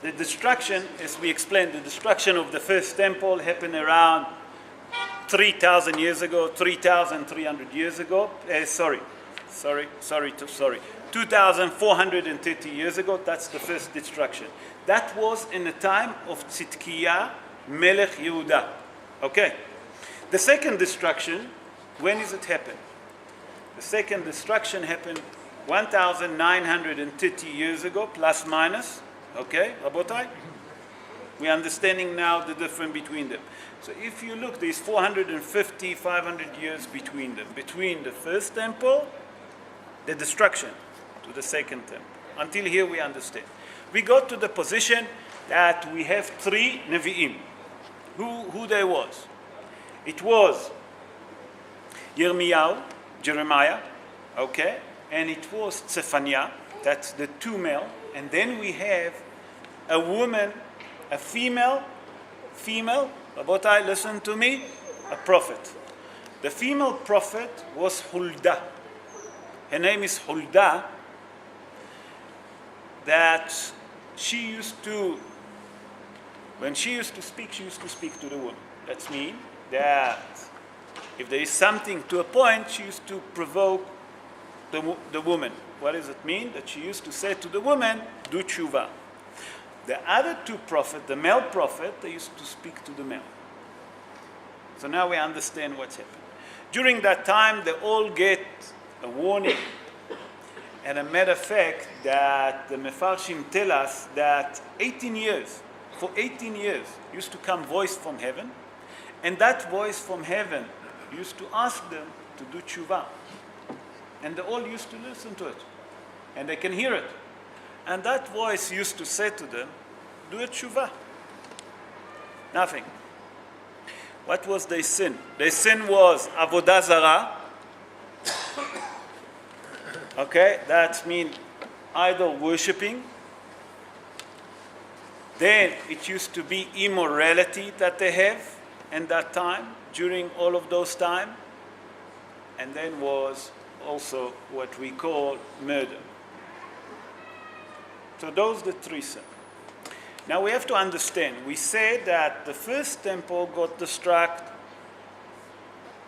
The destruction, as we explained, the destruction of the first temple happened around 3,000 years ago, 3,300 years ago. 2,430 years ago. That's the first destruction. That was in the time of Tzidkiah Melech Yehuda. Okay. The second destruction, when does it happen? The second destruction happened 1,930 years ago, plus minus. Okay, Rabotai? We're understanding now the difference between them. So if you look, there's 450, 500 years between them. Between the first temple, the destruction, to the second temple. Until here we understand. We got to the position that we have three Nevi'im. Who they was? It was Yirmiyahu, Jeremiah, okay? And it was Zephaniah, that's the two male. And then we have a woman, a female, Rabotai, listen to me, a prophet. The female prophet was Huldah. Her name is Huldah, that she used to, when she used to speak to the woman. That means that if there is something to a point, she used to provoke the woman. What does it mean? That she used to say to the woman, do tshuva. The other two prophets, the male prophet, they used to speak to the male. So now we understand what's happened. During that time, they all get a warning. And a matter of fact, that the Mefarshim tell us that for 18 years, used to come voice from heaven. And that voice from heaven used to ask them to do tshuva. And they all used to listen to it. And they can hear it. And that voice used to say to them, do a tshuva. Nothing. What was their sin? Their sin was avodah zarah. Okay, that means idol worshipping. Then it used to be immorality that they have in that time, during all of those time. And then was also what we call murder. So those are the three sins. Now we have to understand, we said that the first temple got destroyed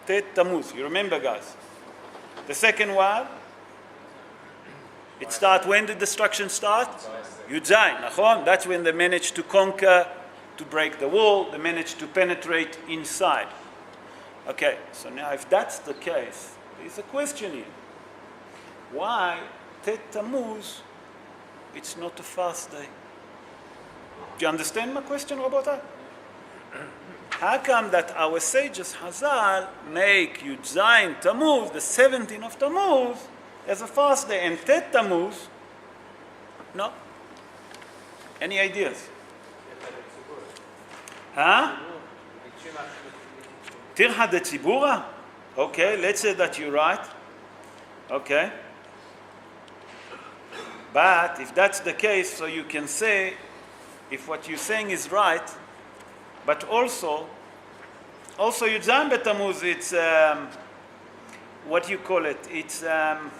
Tet Tammuz. You remember, guys? The second one, it starts, when the destruction starts? Yud Zayin, nachon? That's when they managed to conquer, to break the wall, they managed to penetrate inside. Okay, so now if that's the case, there's a question here. Why Tet Tammuz, it's not a fast day? Do you understand my question, Rabotai? How come that our sages Hazal make Yud Zayin Tammuz, the 17th of Tammuz, as a fast day, and Tet Tammuz, no? Any ideas? Huh? Tirha de Tzibura? Okay, let's say that you're right. Okay. But if that's the case, so you can say, if what you're saying is right, but also Yud Zayin B'Tammuz, it's, what do you call it? It's, I'm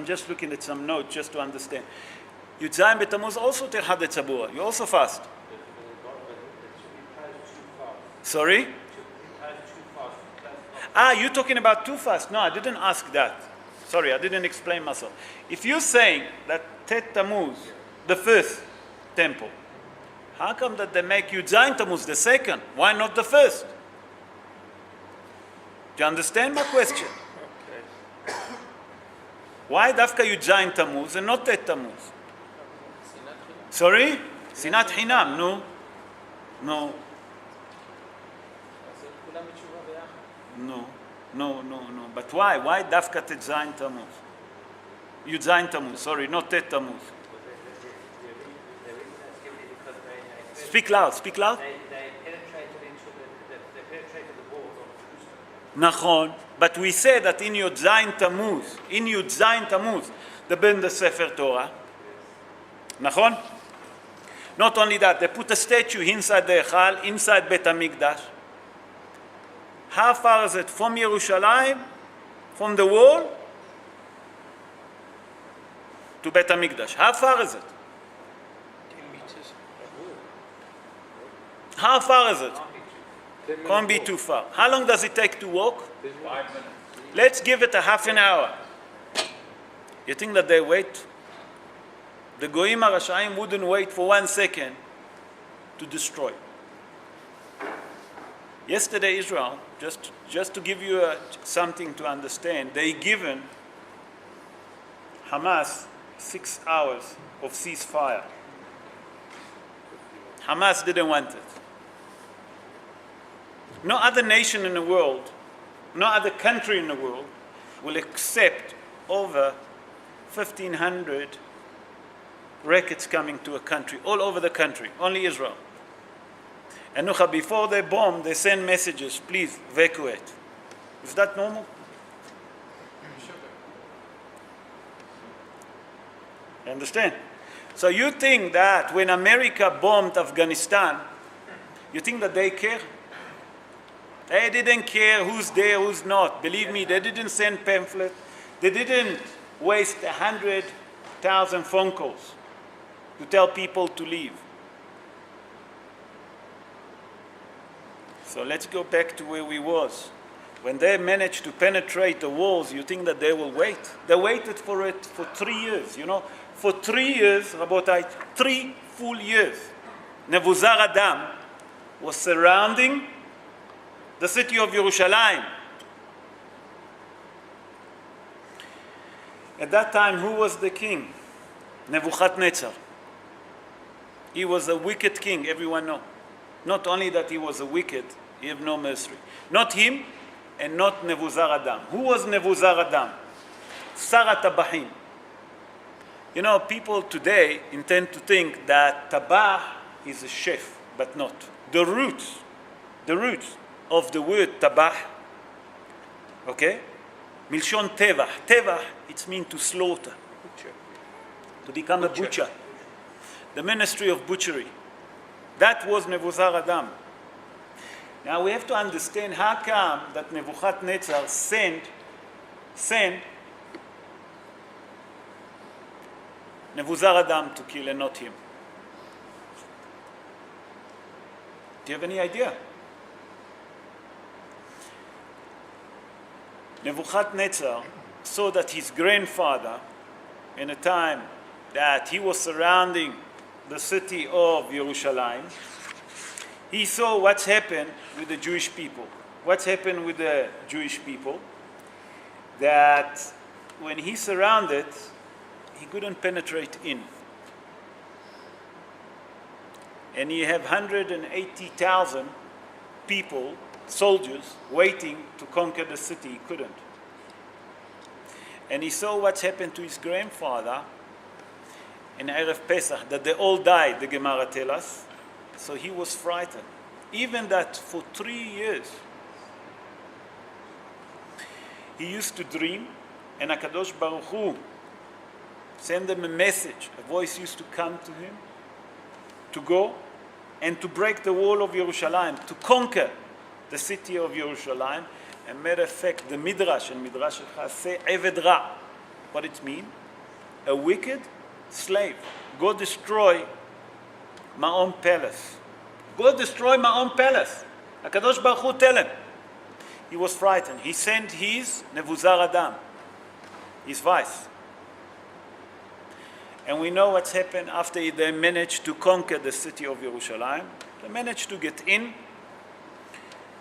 just looking at some notes just to understand. Yud Zayin B'Tammuz also Tirha de Tzibura. You also fast. Sorry? You're talking about two fasts. No, I didn't ask that. Sorry, I didn't explain myself. If you're saying that Tet Tammuz, the first temple, how come that they make Yud Zayin Tammuz the second? Why not the first? Do you understand my question? Okay. Why Dafka Yud Zayin Tammuz and not Tet Tammuz? Sorry? Sinat Hinam, no. No. No. But why? Why Dafka Tet Zayin Tammuz? Yud Zayin Tammuz, sorry, not Tet Tammuz. Speak loud. They penetrated the walls of Jerusalem. Nachon, but we say that in Yud Zayin Tammuz, they burn the Sefer Torah. Nachon? Not only that, they put a statue inside the Echal, inside Bet HaMikdash. How far is it from Yerushalayim, from the wall, to Bet HaMikdash? How far is it? How far is it? Can't be too. Can't be too far. How long does it take to walk? 5 minutes. Let's give it a half an hour. You think that they wait? The Goyim HaRasha'im wouldn't wait for 1 second to destroy. Yesterday, Israel, just to give you something to understand, they given Hamas 6 hours of ceasefire. Hamas didn't want it. No other nation in the world, no other country in the world will accept over 1,500 rockets coming to a country, all over the country, only Israel. And before they bomb, they send messages, please evacuate. Is that normal? You understand? So you think that when America bombed Afghanistan, you think that they care? They didn't care who's there, who's not. Believe me, they didn't send pamphlets. They didn't waste 100,000 phone calls to tell people to leave. So let's go back to where we was. When they managed to penetrate the walls, you think that they will wait? They waited for it for 3 years, For 3 years, Rabotai, 3 full years, Nebuzaradam was surrounding the city of Yerushalayim. At that time, who was the king? Nebuchadnezzar. He was a wicked king, everyone knows. Not only that he was a wicked, he had no mercy. Not him and not Nebuzaradam. Who was Nebuzaradam? Sarat Tabahim. People today intend to think that Tabah is a chef, but not. The roots of the word Tabah, okay? Milshon Tevah. Tevah, it means to slaughter, to become a butcher. The ministry of butchery. That was Nebuzaradam. Now we have to understand how come that Nebuchadnezzar sent Nebuzaradam to kill and not him. Do you have any idea? Nebuchadnezzar saw that his grandfather, in a time that he was surrounding the city of Yerushalayim, he saw what's happened with the Jewish people. What's happened with the Jewish people? That when he surrounded, he couldn't penetrate in. And you have 180,000 people, soldiers, waiting to conquer the city. He couldn't. And he saw what's happened to his grandfather in Erev Pesach, that they all died, the Gemara tells us. So he was frightened. Even that for 3 years, he used to dream, and HaKadosh Baruch Hu sent him a message. A voice used to come to him to go and to break the wall of Yerushalayim, to conquer the city of Yerushalayim. And matter of fact, the Midrash, and Midrash say Eved Ra. What it means? A wicked slave. Go destroy my own palace. Go destroy my own palace. HaKadosh Baruch Hu tell him. He was frightened. He sent his Nebuzaradam, his vice. And we know what's happened after they managed to conquer the city of Yerushalayim. They managed to get in.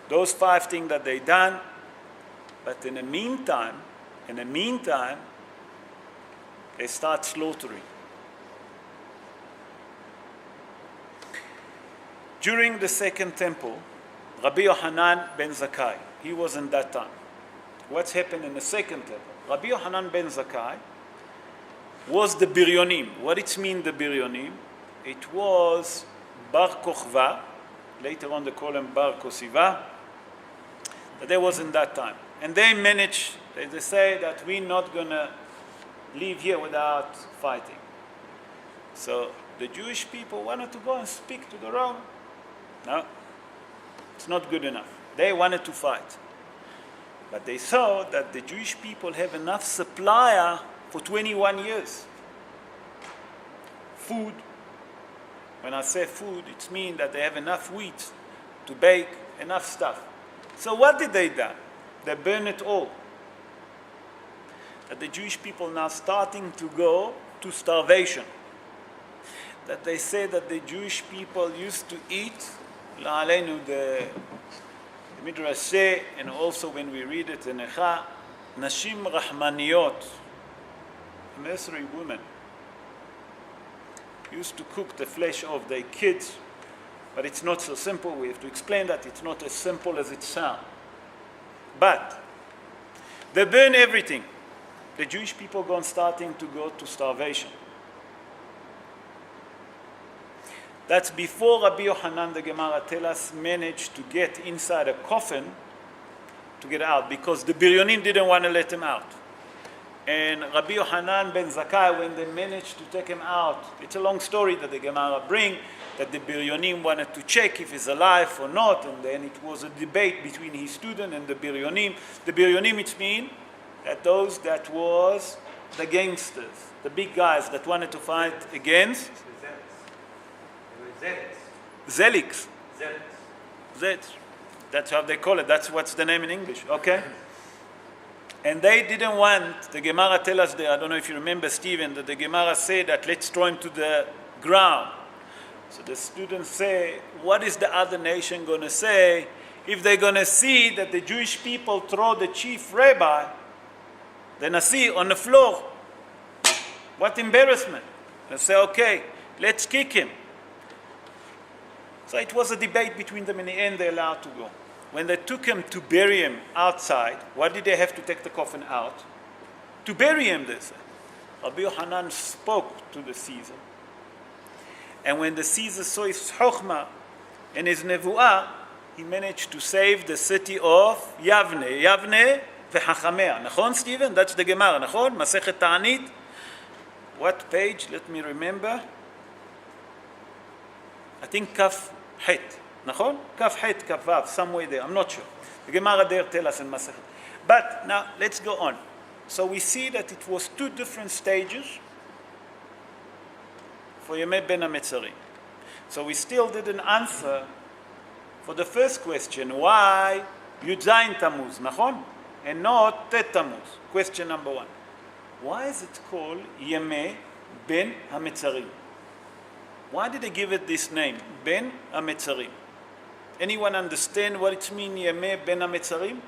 Those 5 things that they done. But in the meantime, they start slaughtering. During the second temple, Rabbi Yohanan ben Zakkai, he was in that time. What's happened in the second temple? Rabbi Yohanan ben Zakkai was the Biryonim. What it means, the Biryonim? It was Bar Kochva, later on they call him Bar Kosiva, but they was in that time. And they managed, they say that we're not going to leave here without fighting. So the Jewish people wanted to go and speak to the Rome. No, it's not good enough. They wanted to fight. But they saw that the Jewish people have enough supply for 21 years. Food, When I say food, it means that they have enough wheat to bake enough stuff. So what did they do? They burn it all. That the Jewish people now starting to go to starvation. That they say that the Jewish people used to eat, la'aleinu, the Midrash say, and also when we read it in Echa, Nashim Rahmaniyot, Mesri women, used to cook the flesh of their kids, but it's not so simple. We have to explain that it's not as simple as it sounds. But they burn everything. The Jewish people starting to go to starvation. That's before Rabbi Yochanan, the Gemara tell us, managed to get inside a coffin to get out, because the Biryonim didn't want to let him out. And Rabbi Yochanan ben Zakkai, when they managed to take him out, it's a long story that the Gemara bring, that the Biryonim wanted to check if he's alive or not, and then it was a debate between his student and the Biryonim. The Biryonim, it means that those that was the gangsters, the big guys that wanted to fight against Zeliks. Zeliks. That's how they call it. That's what's the name in English. Okay? And they didn't want, the Gemara tell us there, I don't know if you remember, Stephen, that the Gemara said that let's throw him to the ground. So the students say, what is the other nation going to say if they're going to see that the Jewish people throw the chief rabbi, the Nasi, on the floor? What embarrassment. They say, okay, let's kick him. So it was a debate between them. In the end, they allowed to go. When they took him to bury him outside, why did they have to take the coffin out? To bury him, they said. Rabbi Yochanan spoke to the Caesar. And when the Caesar saw his chokhmah and his nevuah, he managed to save the city of Yavne. Yavne v'chachamea. Nachon, Stephen? That's the Gemara. Nachon? Masechet Ta'anit. What page? Let me remember. I think Kaf Het. Nachon? Kaf Het, Kaf Vav, somewhere there. I'm not sure. The Gemara there tell us in Masechet. But now, let's go on. So we see that it was two different stages for Yemei Ben HaMetzarim. So we still didn't answer for the first question, why Yud Zayin Tammuz, Nachon? And not Tet Tammuz. Question number one. Why is it called Yemei Ben HaMetzarim? Why did they give it this name, Ben HaMetzarim? Anyone understand what it means, Yemei Ben HaMetzarim?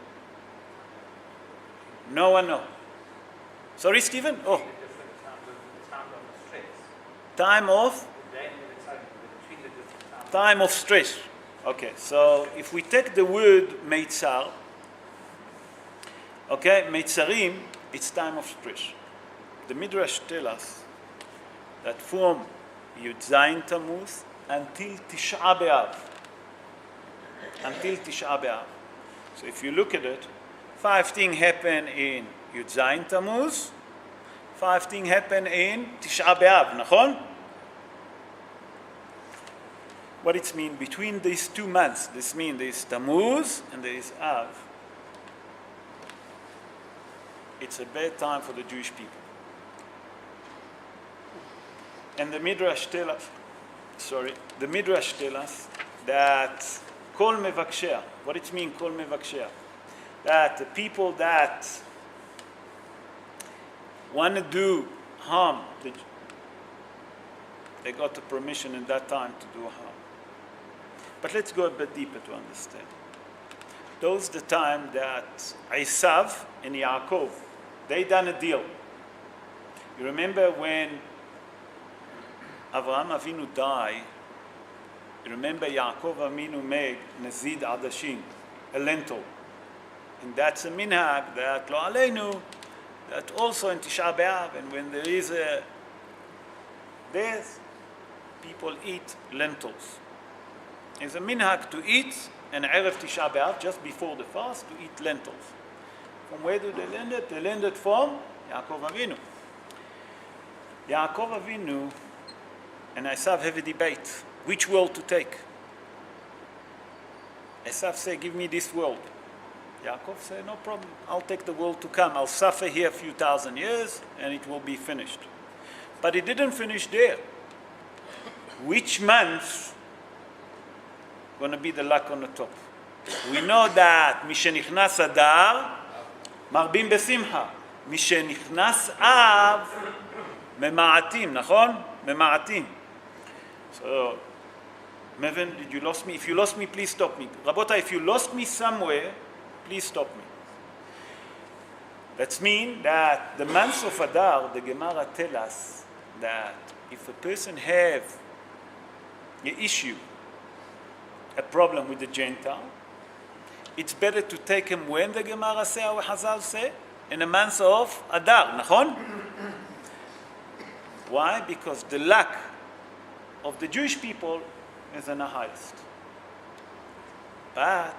No one knows. Sorry, Stephen? Oh. Time of stress. Okay, so if we take the word Meitzar, okay, Meitzarim, it's time of stress. The Midrash tells us that from Yud Zayin Tammuz until Tisha B'Av. Until Tisha B'Av. So if you look at it, 5 things happen in Yud Zayin Tammuz, 5 things happen in Tisha B'Av, Nachon? What it means between these 2 months, this means there is Tammuz and there is Av. It's a bad time for the Jewish people. And the Midrash tell us, that Kol Mevakshea, what it means, Kol Mevakshea? That the people that want to do harm, they got the permission in that time to do harm. But let's go a bit deeper to understand. Those the time that Esav and Yaakov, they done a deal. You remember when Avraham Avinu died, you remember Yaakov Avinu made Nazid Adashim, a lentil. And that's a minhag that Lo Aleinu, that also in Tisha B'Av, and when there is a death, people eat lentils. It's a minhag to eat an Erev Tisha B'Av, just before the fast, to eat lentils. From where do they learn it? They learned it from Yaakov Avinu. Yaakov Avinu and Esav have a debate. Which world to take? Esav say, give me this world. Yaakov say, no problem. I'll take the world to come. I'll suffer here a few thousand years and it will be finished. But it didn't finish there. which month going to be the luck on the top. We know that משנכנס אדר מרבים בשמחה. משנכנס אב ממעטים, נכון? ממעטים. So, Mevin, did you lost me? If you lost me, please stop me. Rabota, if you lost me somewhere, please stop me. That means that the month of Adar, the Gemara tell us that if a person have an issue, a problem with the Gentile, it's better to take him when the Gemara say, or Hazal say, in the month of Adar, nachon? Why? Because the luck of the Jewish people is in the highest. But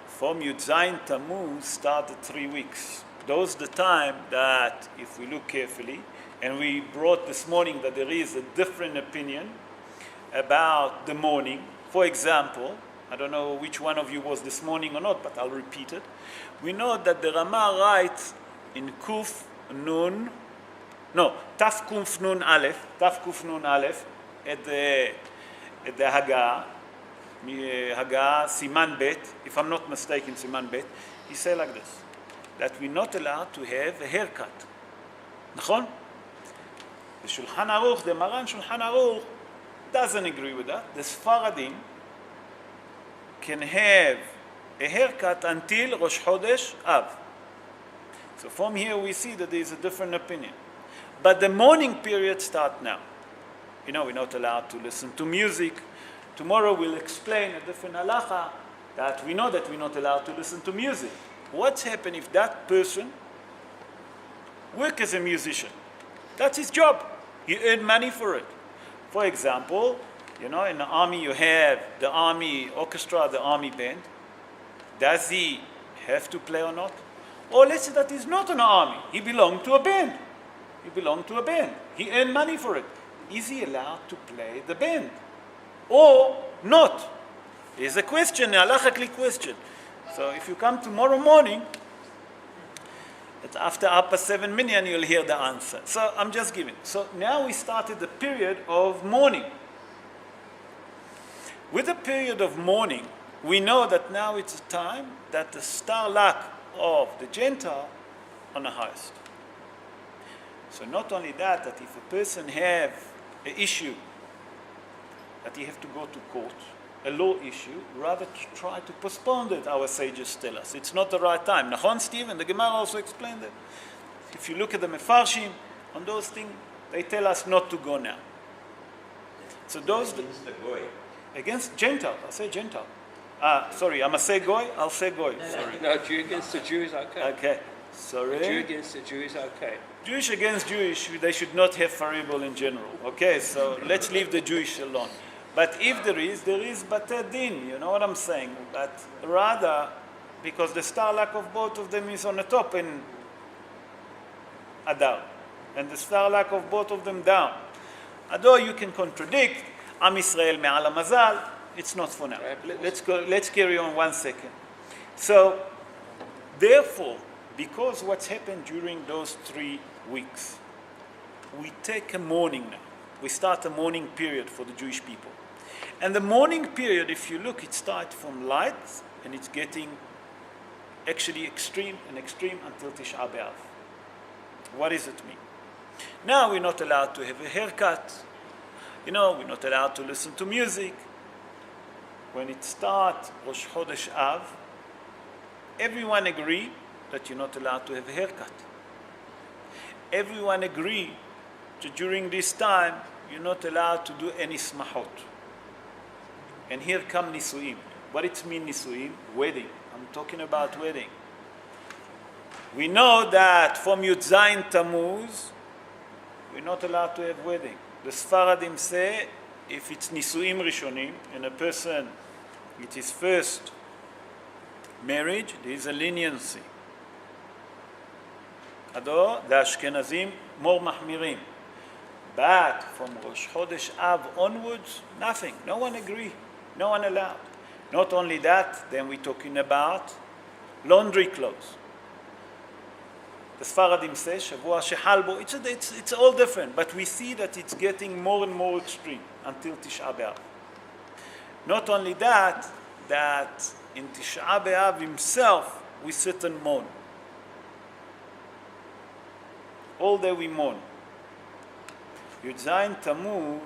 from Yud Zayin Tammuz started 3 weeks. Those the time that, if we look carefully, and we brought this morning that there is a different opinion about the morning. For example, I don't know which one of you was this morning or not, but I'll repeat it. We know that the Rama writes in Taf Kuf Nun Aleph, at the Haggah, Siman Bet, if I'm not mistaken, Siman Bet, he said like this, that we're not allowed to have a haircut. נכון? The Shulchan Aruch, the Maran Shulchan Aruch, doesn't agree with that. The Sfaradim can have a haircut until Rosh Chodesh Av. So from here we see that there is a different opinion. But the mourning period starts now. You know, we're not allowed to listen to music. Tomorrow we'll explain a different halacha that we know that we're not allowed to listen to music. What's happened if that person works as a musician? That's his job. He earned money for it. For example, you know, in the army you have the army orchestra, the army band. Does he have to play or not? Or let's say that he's not an army. He belonged to a band. He earned money for it. Is he allowed to play the band? Or not? It's a question, a halachically question. So if you come tomorrow morning, after upper 7 million, you'll hear the answer. So I'm just giving. So now we started the period of mourning. With the period of mourning, we know that now it's a time that the star luck of the Gentile on the highest. So not only that, that if a person have an issue that he have to go to court, a law issue, rather to try to postpone it, our sages tell us. It's not the right time. Nachon, Stephen, the Gemara also explained that. If you look at the Mefarshim, on those things, they tell us not to go now. So those... Against the Goy. Against Gentile. I'll say Gentile. Sorry, I'm going to say Goy? I'll say Goy. Sorry. No, Jew against the Jew is okay. Okay. Sorry. Jew against the Jew is okay. Jewish against Jewish, they should not have faribol in general. Okay, so let's leave the Jewish alone. But if there is Batei Din, you know what I'm saying? But rather, because the star luck of both of them is on the top in Adar, and the star luck of both of them down. Although you can contradict, Am Yisrael me'al Mazal, it's not for now. Let's carry on 1 second. So, therefore, because what's happened during those 3 weeks, we take a mourning now. We start a mourning period for the Jewish people. And the mourning period, if you look, it starts from light and it's getting actually extreme until Tisha B'Av. What does it mean? Now we're not allowed to have a haircut. You know, we're not allowed to listen to music. When it starts Rosh Chodesh Av, everyone agree that you're not allowed to have a haircut. Everyone agree that during this time you're not allowed to do any smahot. And here come nisuim. What it means nisuim? Wedding. I'm talking about wedding. We know that from Yud Zayin Tammuz, we're not allowed to have wedding. The Sfaradim say, if it's nisuim rishonim, and a person, it is first marriage, there is a leniency. Although the Ashkenazim more mahmirim. But from Rosh Chodesh Av onwards, nothing. No one agree. No one allowed. Not only that, then we're talking about laundry clothes. the Sfaradim say, Shavua shehal bo, it's all different, but we see that it's getting more and more extreme until Tisha B'Av. Not only that in Tisha B'Av himself, we sit and mourn. All day we mourn. Yud Zayin Tammuz,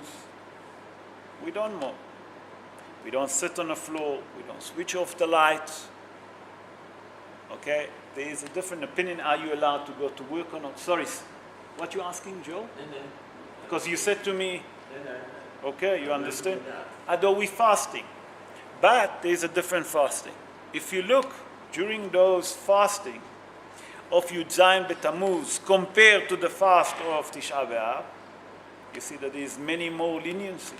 we don't mourn. We don't sit on the floor. We don't switch off the lights. Okay? There is a different opinion. Are you allowed to go to work or not? Sorry. What you asking, Joe? Because you said to me, okay, you understand? Although we fasting. But there is a different fasting. If you look during those fasting of Yud Zayin B'Tammuz compared to the fast of Tisha B'Av, you see that there is many more leniency.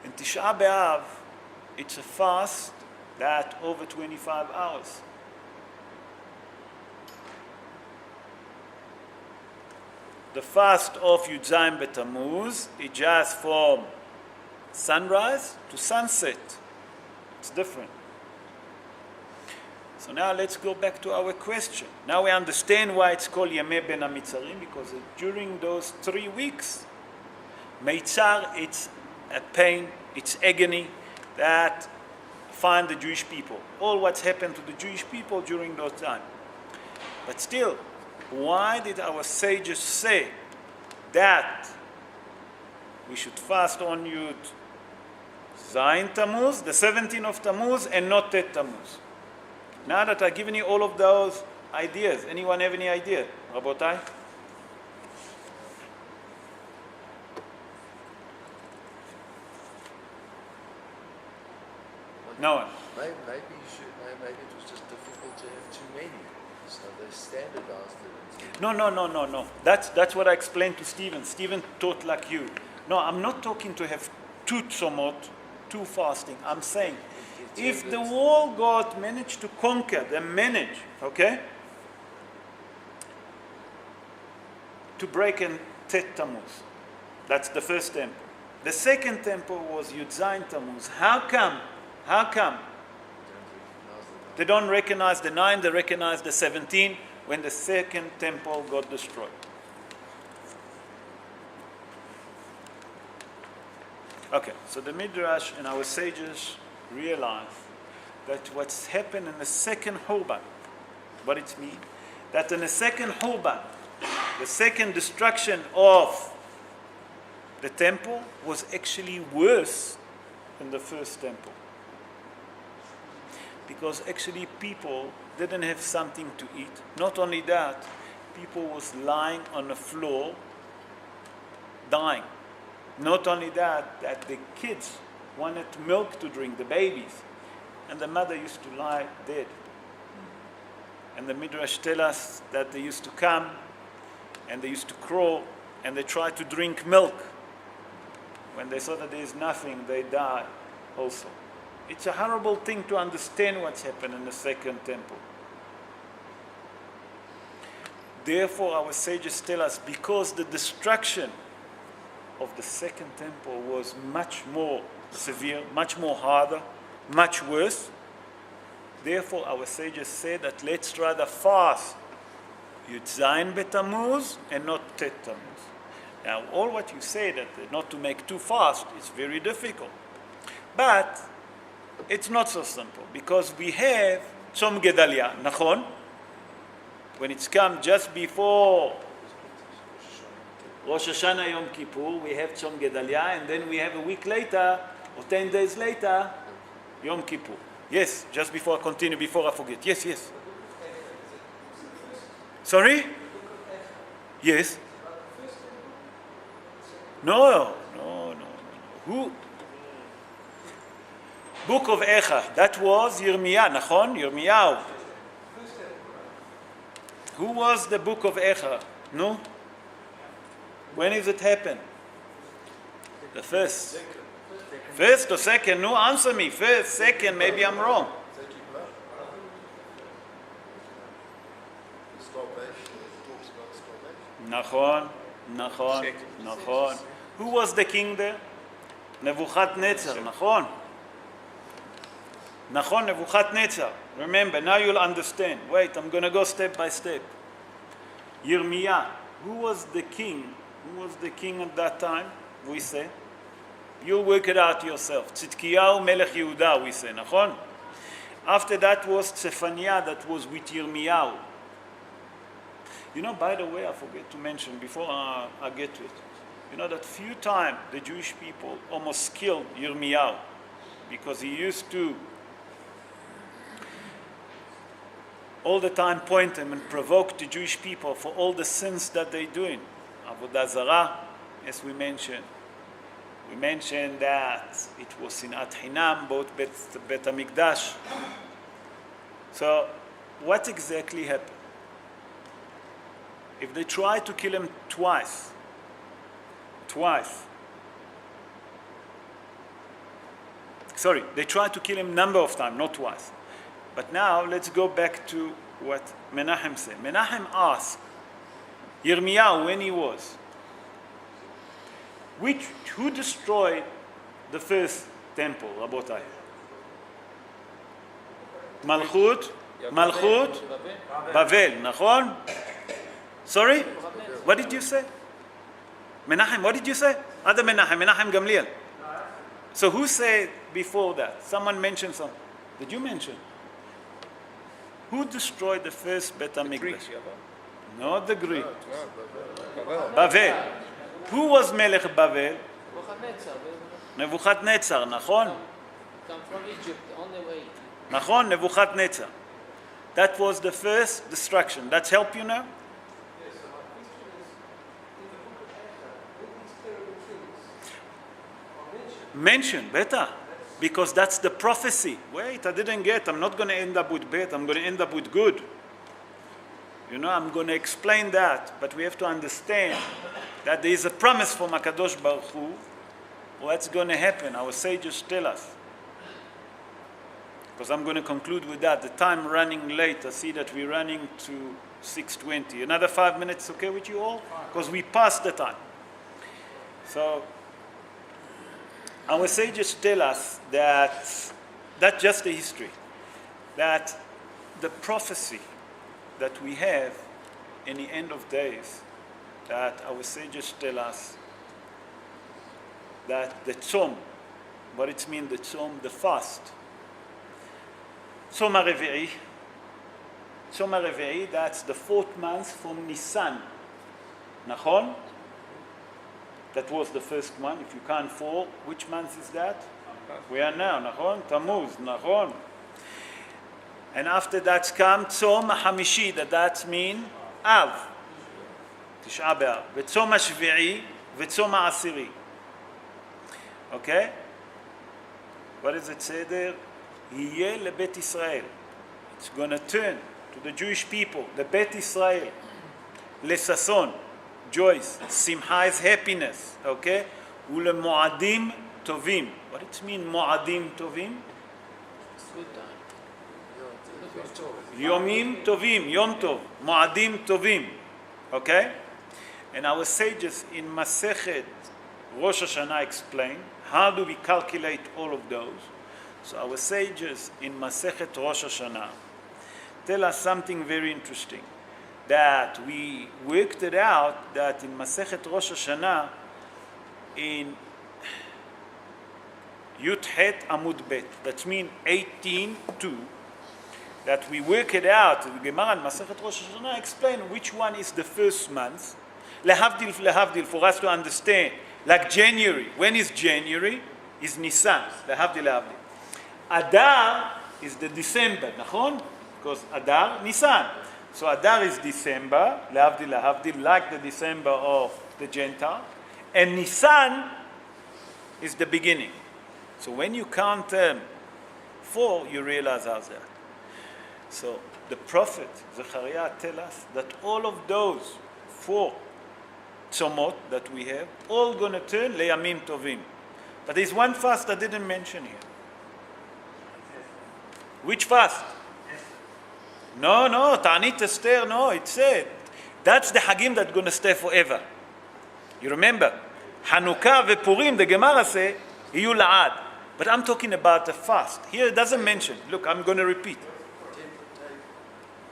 In Tisha B'Av, it's a fast that over 25 hours. The fast of Yud Zayin B'Tammuz is just from sunrise to sunset. It's different. So now let's go back to our question. Now we understand why it's called Yemei Ben HaMitzarim, because during those 3 weeks, Meitzar, it's a pain, it's agony that find the Jewish people. All what's happened to the Jewish people during those time. But still, why did our sages say that we should fast on Yud Zayin Tammuz, the 17th of Tammuz, and not Tet Tammuz? Now that I've given you all of those ideas, anyone have any idea? Rabotai? No one. Maybe it was just difficult to have too many, so they standardized it. No. That's what I explained to Stephen. Stephen taught like you. No, I'm not talking to have two tzomot, two fasting. I'm saying, if the whole God managed to conquer, okay, to break in Tet Tammuz. That's the first temple. The second temple was Yud Zayin Tammuz. How come? They don't recognize the 9, they recognize the 17 when the second temple got destroyed. Okay, so the Midrash and our sages realize that what's happened in the second Churban, what it means, that in the second Churban, the second destruction of the temple was actually worse than the first temple. Because actually people didn't have something to eat. Not only that, people was lying on the floor, dying. Not only that the kids wanted milk to drink, the babies, and the mother used to lie dead. And the Midrash tell us that they used to come and they used to crawl and they tried to drink milk. When they saw that there is nothing, they die also. It's a horrible thing to understand what's happened in the second temple. Therefore, our sages tell us, because the destruction of the second temple was much more severe, much more harder, much worse, therefore our sages say that let's rather fast Yud Zayin B'Tammuz and not Tet Tammuz. Now, all what you say that not to make too fast is very difficult. But it's not so simple, because we have Tzom Gedalia, Nachon, when it's come just before Rosh Hashanah Yom Kippur, we have Tzom Gedalia, and then we have a week later, or 10 days later, Yom Kippur. Yes, just before I continue, before I forget. Yes. Sorry? Yes. No. Who? Book of Echa. That was Yirmiyah, Nachon? Yirmiyahu. Who was the book of Echa? No? When is it happen? The first. First or second? No, answer me. First, second, maybe I'm wrong. Nachon. Who was the king there? Nebuchadnezzar, Nachon. Nachon Nebuchadnezzar. Remember, now you'll understand. Wait, I'm going to go step by step. Yirmiyah. Who was the king? Who was the king at that time? We say. You'll work it out yourself. Tzidkiyahu Melech Yehuda, we say. Nachon? After that was Tzefaniah that was with Yirmiyahu. You know, by the way, I forget to mention before I get to it. You know that few times the Jewish people almost killed Yirmiyahu because he used to all the time point them and provoke the Jewish people for all the sins that they're doing. Avodah Zarah, as we mentioned. We mentioned that it was Sinat Hinam, both Bet HaMikdash. So, what exactly happened? If they tried to kill him twice, sorry, they tried to kill him number of times, not twice. But now, let's go back to what Menachem said. Menachem asked Yirmiyahu when he was, who destroyed the first temple, Rabotai? Malchut, Bavel, Nachon? Sorry? What did you say? Menachem, what did you say? Other Menachem Gamliel. So who said before that? Someone mentioned something. Did you mention? Who destroyed the first Bet HaMikdash? Not the Greek. Bavel. Who was Melech Bavel? Nebuchadnezzar, Nachon? Come from Egypt on the way. Nachon, Nebuchadnezzar. That was the first destruction. That's help you now? Mention, better. Because that's the prophecy. Wait, I didn't get. I'm not going to end up with bet. I'm going to end up with good. You know, I'm going to explain that. But we have to understand that there is a promise from HaKadosh Baruch Hu. What's going to happen? Our sages tell us. Because I'm going to conclude with that. The time running late. I see that we're running to 6:20. Another 5 minutes, okay with you all? Because we passed the time. So, our sages tell us that that's just the history. That the prophecy that we have in the end of days, that our sages tell us that the tzom, what it means, the tzom, the fast, tzom HaRevi'i, that's the 4th month from Nisan. Nachon? That was the first one. If you can't fall, which month is that? We are now, Nachon? Tammuz, Nachon. And after that comes Tzom HaChamishi, that means Av, Tisha B'Av, V'Tzom HaShvi'i, V'Tzom HaAsiri. Okay? What does it say there? Yeh leBet Israel. It's going to turn to the Jewish people, the Bet Israel, LeSason, joys, Simcha is happiness, okay? Ulemoadim tovim. What does it mean, moadim tovim? Good time. Yomim tovim, Yom Tov, moadim tovim, okay? And our sages in Masechet Rosh Hashanah explain how do we calculate all of those. So our sages in Masechet Rosh Hashanah tell us something very interesting. That we worked it out that in Masechet Rosh Hashanah, in Yud Het Amud Bet, that means 18:2, that we work it out. The Gemara in Masechet Rosh Hashanah explain which one is the first month. Lehavdil, for us to understand. Like January. When is January? Is Nisan. Lehavdil. Adar is the December, nachon? Because Adar, Nisan. So Adar is December, lehavdil, like the December of the Gentile. And Nisan is the beginning. So when you count 4, you realize how's that. So the prophet Zechariah tells us that all of those 4 tzomot that we have, all going to turn leyamim tovim. But there's one fast I didn't mention here. Which fast? No, Ta'anit Esther, no, it said. That's the Hagim that's going to stay forever. You remember? Hanukkah and Purim, the Gemara say, Iyu la'ad. But I'm talking about the fast. Here it doesn't mention. Look, I'm going to repeat.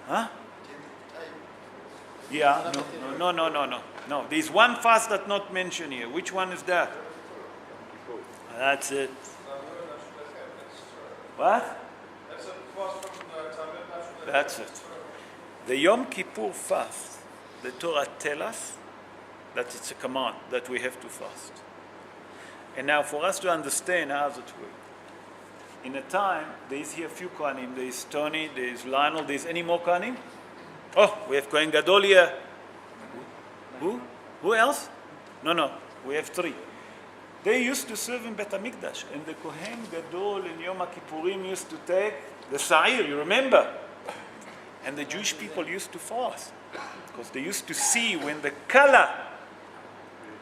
Huh? Yeah, no. There's one fast that's not mentioned here. Which one is that? That's it. What? That's it. The Yom Kippur fast, the Torah tells us that it's a command that we have to fast. And now for us to understand how does it work. In a time, there is here a few Kohanim. There is Tony, there is Lionel, there is any more Kohanim? Oh, we have Kohen Gadol here. Who? Who else? No, we have 3. They used to serve in Bet HaMikdash, and the Kohen Gadol in Yom Kippurim used to take the Sa'ir, you remember? And the Jewish people used to fast, because they used to see when the color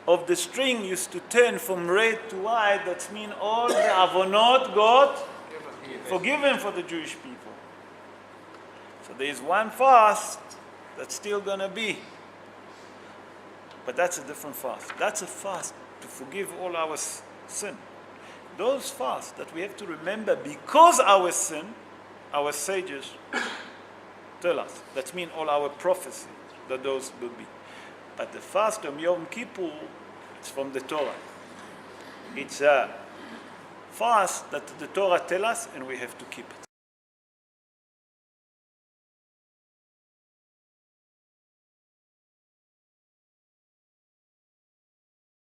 of the string used to turn from red to white, that means all the avonot got forgiven for the Jewish people. So there is one fast that's still going to be. But that's a different fast. That's a fast to forgive all our sin. Those fasts that we have to remember because our sin, our sages tell us. That means all our prophecy that those will be. But the fast of Yom Kippur, it's from the Torah. It's a fast that the Torah tells us and we have to keep it.